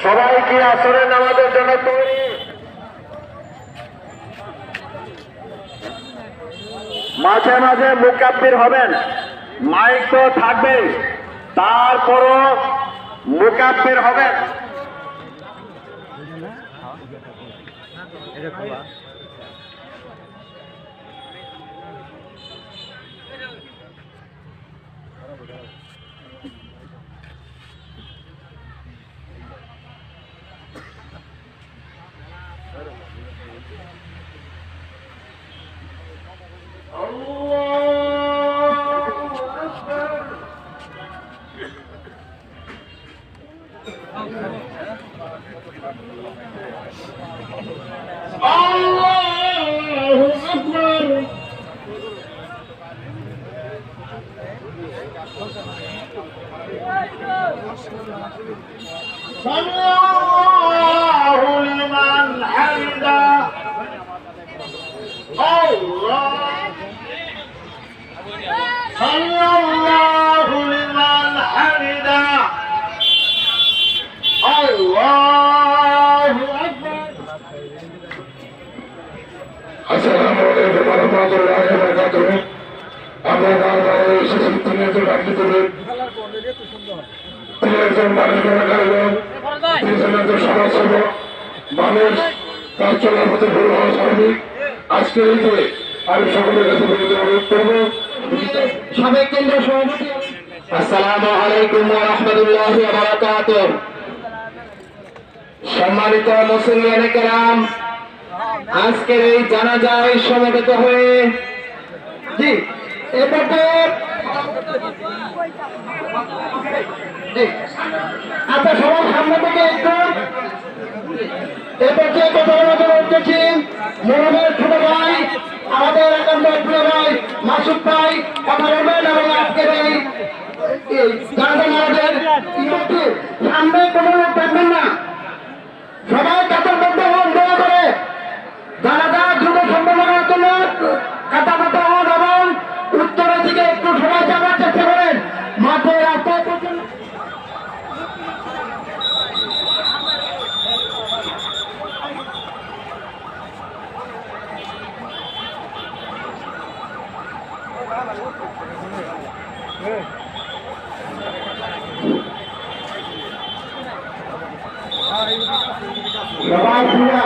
সবাই কি আসরে নামাজের জন্য তৈরি? মাঝে মাঝে মুকাব্বির হবেন, মাইক তো থাকবেই, তারপরও মুকাব্বির হবেন। আসসালামু আলাইকুম ওয়া রাহমাতুল্লাহি ওয়া বারাকাতুহু। আমরা বারবার এসেছি তিনি একজন রাজনীতিবিদ, তিনি একজন মানুষ তিনি একজন সমাজসেবক। মানুষ তার চলার পথে ভুল হওয়া স্বাভাবিক। আজকের এই দিনে আমি সকলের কাছে অনুরোধ করব, সাবেক কেন্দ্রীয় সভাপতি। আসসালামু আলাইকুম ওয়া রাহমাতুল্লাহি ওয়া বারাকাতুহু। সম্মানিত মুসলিয়ানে কেরাম, আজকের এই জানাজায় সমবেত হয়ে জি এটাকে আপনার সবার সামনে থেকে একটু এটাকে কথা বলতে উঠতেছি। মোহাম্মদ ছোট ভাই, আমাদের একান্ত প্রিয় ভাই মাসুদ ভাই কথা বলবেন এবং আজকের এই জানাজা আমাদের সামনে কোনো লোক থাকবেন না, সবাই কাতারবদ্ধ হন দয়া করে। জানাজা দ্রুত সম্পন্ন করার জন্য কাতারবদ্ধ হন এবং উত্তরের দিকে একটু সবাই যাওয়ার চেষ্টা করেন। মাঠে রাস্তায় পর্যন্ত সবাই